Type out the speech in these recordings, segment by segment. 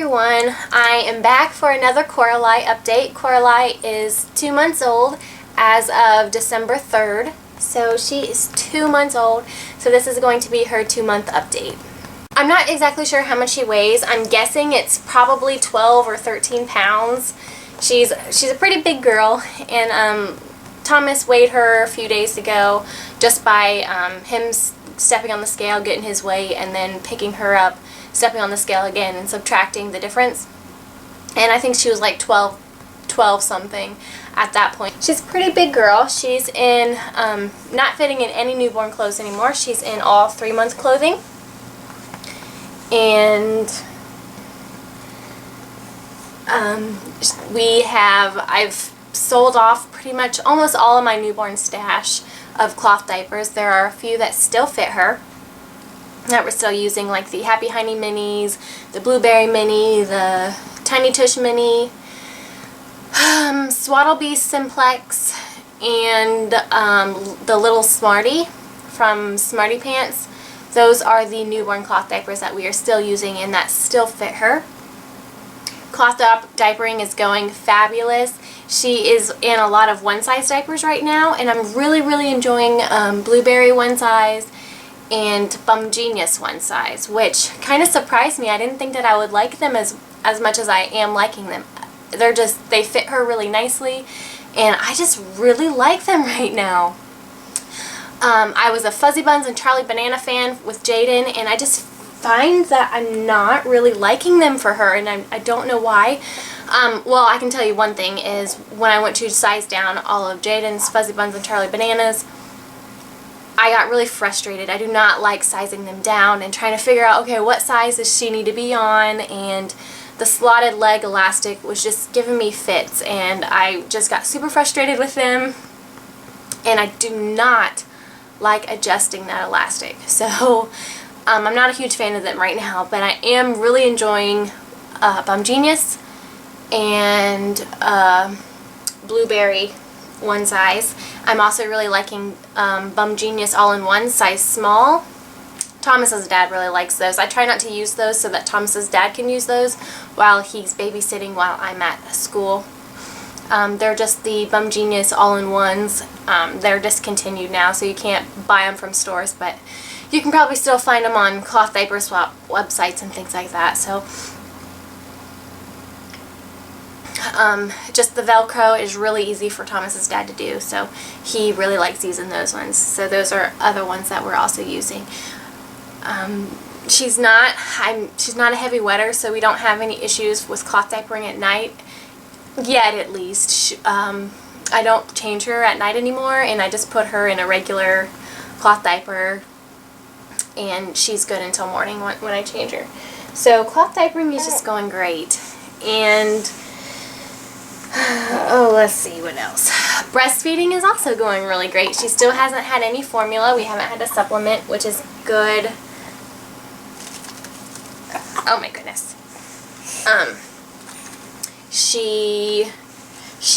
everyone, I am back for another Coralie update. Coralie is 2 months old as of December 3rd, so she is 2 months old, so this is going to be her 2-month update. I'm not exactly sure how much she weighs. I'm guessing it's probably 12 or 13 pounds. She's a pretty big girl, and Thomas weighed her a few days ago just by him stepping on the scale, getting his weight, and then picking her up, stepping on the scale again and subtracting the difference. And I think she was like 12 something at that point. She's a pretty big girl. She's in, not fitting in any newborn clothes anymore. She's in all 3-month clothing. And I've sold off pretty much almost all of my newborn stash of cloth diapers. There are a few that still fit her that we're still using, like the Happy Honey Minis, the Blueberry Mini, the Tiny Tush Mini, Swaddle Bee Simplex, and the Little Smarty from Smarty Pants. Those are the newborn cloth diapers that we are still using and that still fit her. Cloth diapering is going fabulous. She is in a lot of one-size diapers right now, and I'm really enjoying Blueberry one size and Bum Genius one size, which kind of surprised me. I didn't think that I would like them as much as I am liking them. They fit her really nicely, and I just really like them right now. I was a Fuzzy Buns and Charlie Banana fan with Jaden, and I just find that I'm not really liking them for her, and I don't know why. Well, I can tell you one thing is when I went to size down all of Jaden's Fuzzy Buns and Charlie Bananas, I got really frustrated. I do not like sizing them down and trying to figure out, okay, what size does she need to be on, and the slotted leg elastic was just giving me fits, and I just got super frustrated with them, and I do not like adjusting that elastic. So I'm not a huge fan of them right now, but I am really enjoying Bum Genius and Blueberry one size. I'm also really liking Bum Genius all-in-one size small. Thomas's dad really likes those. I try not to use those so that Thomas's dad can use those while he's babysitting while I'm at school. They're just the Bum Genius all-in-ones. They're discontinued now, so you can't buy them from stores, but you can probably still find them on cloth diaper swap websites and things like that. So just the Velcro is really easy for Thomas's dad to do, so he really likes using those ones. So those are other ones that we're also using. She's not a heavy wetter, so we don't have any issues with cloth diapering at night yet, at least. I don't change her at night anymore, and I just put her in a regular cloth diaper, and she's good until morning when I change her. So cloth diapering is just going great. And oh, let's see what else. Breastfeeding is also going really great. She still hasn't had any formula. We haven't had a supplement, which is good. Oh my goodness. She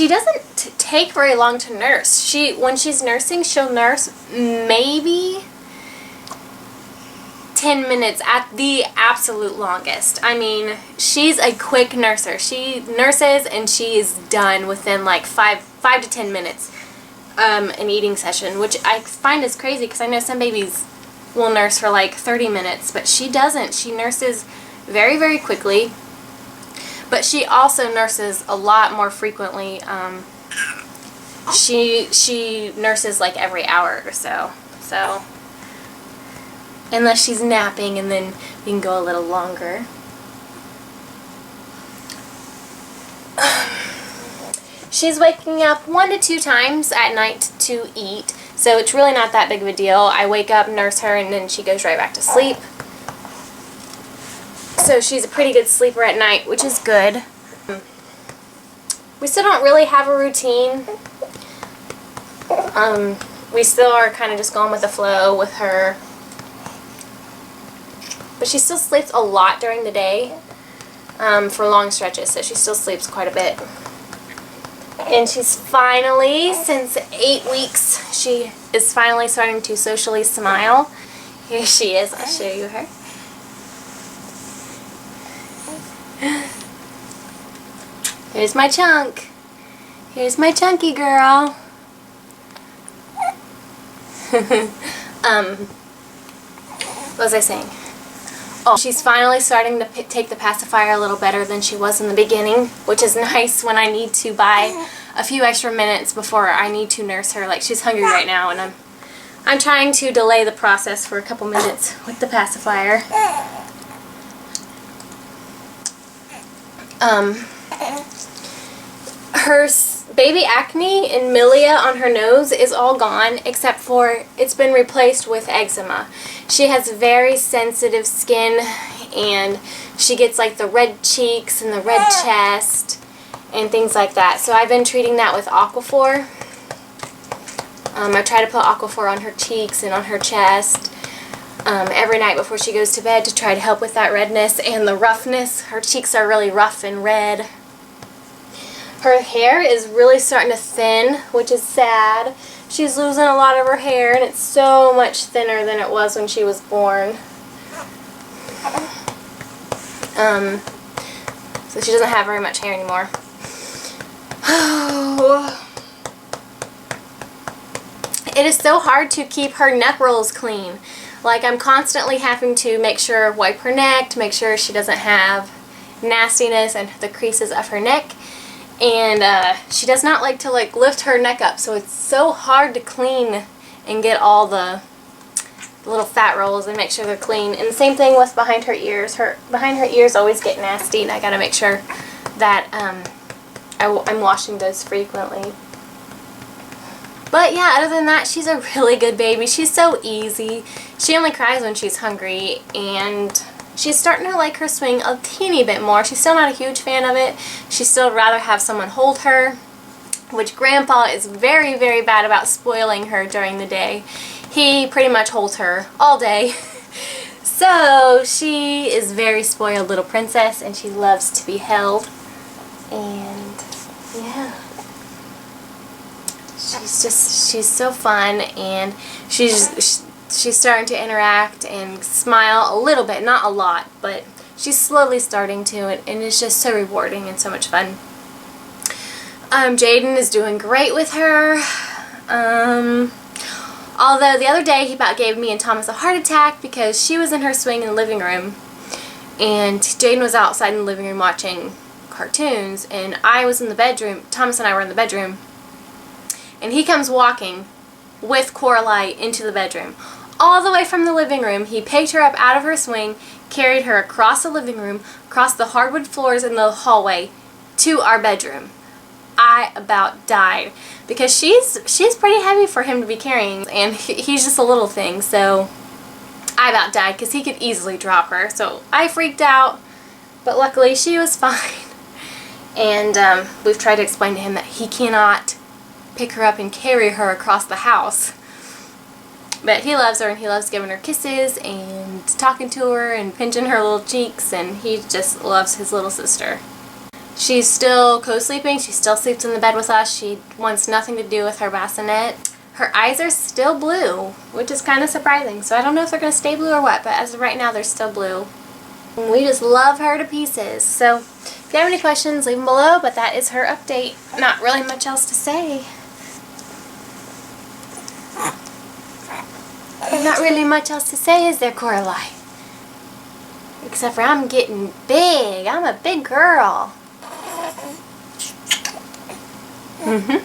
doesn't take very long to nurse. When she's nursing, she'll nurse maybe 10 minutes at the absolute longest. I mean, she's a quick nurser. She nurses and she is done within like 5 to 10 minutes an eating session, which I find is crazy because I know some babies will nurse for like 30 minutes, but she doesn't. She nurses very quickly, but she also nurses a lot more frequently. She nurses like every hour or so. So unless she's napping, and then we can go a little longer. She's waking up 1 to 2 times at night to eat, so it's really not that big of a deal. I wake up, nurse her, and then she goes right back to sleep. So she's a pretty good sleeper at night, which is good. We still don't really have a routine. We still are kind of just going with the flow with her. But she still sleeps a lot during the day for long stretches, so she still sleeps quite a bit. And she's finally, since 8 weeks, she is finally starting to socially smile. Here she is. I'll show you her. Here's my chunk. Here's my chunky girl. What was I saying? Oh, she's finally starting to take the pacifier a little better than she was in the beginning, which is nice when I need to buy a few extra minutes before I need to nurse her. Like, she's hungry right now, and I'm trying to delay the process for a couple minutes with the pacifier. Her baby acne and milia on her nose is all gone, except for it's been replaced with eczema. She has very sensitive skin, and she gets like the red cheeks and the red chest and things like that. So I've been treating that with Aquaphor. I try to put Aquaphor on her cheeks and on her chest every night before she goes to bed to try to help with that redness and the roughness. Her cheeks are really rough and red. Her hair is really starting to thin, which is sad. She's losing a lot of her hair, and it's so much thinner than it was when she was born. So she doesn't have very much hair anymore. It is so hard to keep her neck rolls clean. Like, I'm constantly having to make sure, wipe her neck to make sure she doesn't have nastiness in the creases of her neck. And she does not like to lift her neck up, so it's so hard to clean and get all the little fat rolls and make sure they're clean. And the same thing with behind her ears. Behind her ears always get nasty, and I gotta make sure that I'm washing those frequently. But yeah, other than that, she's a really good baby. She's so easy. She only cries when she's hungry, and she's starting to like her swing a teeny bit more. She's still not a huge fan of it. She'd still rather have someone hold her, which Grandpa is very, very bad about spoiling her during the day. He pretty much holds her all day. So she is very spoiled little princess, and she loves to be held. And yeah. She's so fun, and she's starting to interact and smile a little bit, not a lot, but she's slowly starting to, and it's just so rewarding and so much fun. Jaden is doing great with her. Although the other day he about gave me and Thomas a heart attack because she was in her swing in the living room, and Jaden was outside in the living room watching cartoons, and I was in the bedroom. Thomas and I were in the bedroom. And he comes walking with Coralie into the bedroom. All the way from the living room, he picked her up out of her swing, carried her across the living room, across the hardwood floors in the hallway, to our bedroom. I about died. Because she's pretty heavy for him to be carrying, and he's just a little thing, so I about died because he could easily drop her. So I freaked out, but luckily she was fine. And we've tried to explain to him that he cannot pick her up and carry her across the house. But he loves her, and he loves giving her kisses and talking to her and pinching her little cheeks, and he just loves his little sister. She's still co-sleeping. She still sleeps in the bed with us. She wants nothing to do with her bassinet. Her eyes are still blue, which is kind of surprising. So I don't know if they're going to stay blue or what, but as of right now, they're still blue. And we just love her to pieces. So if you have any questions, leave them below, but that is her update. Not really much else to say. Not really much else to say, is there, Coralie? Except for I'm getting big. I'm a big girl. Mm-hmm.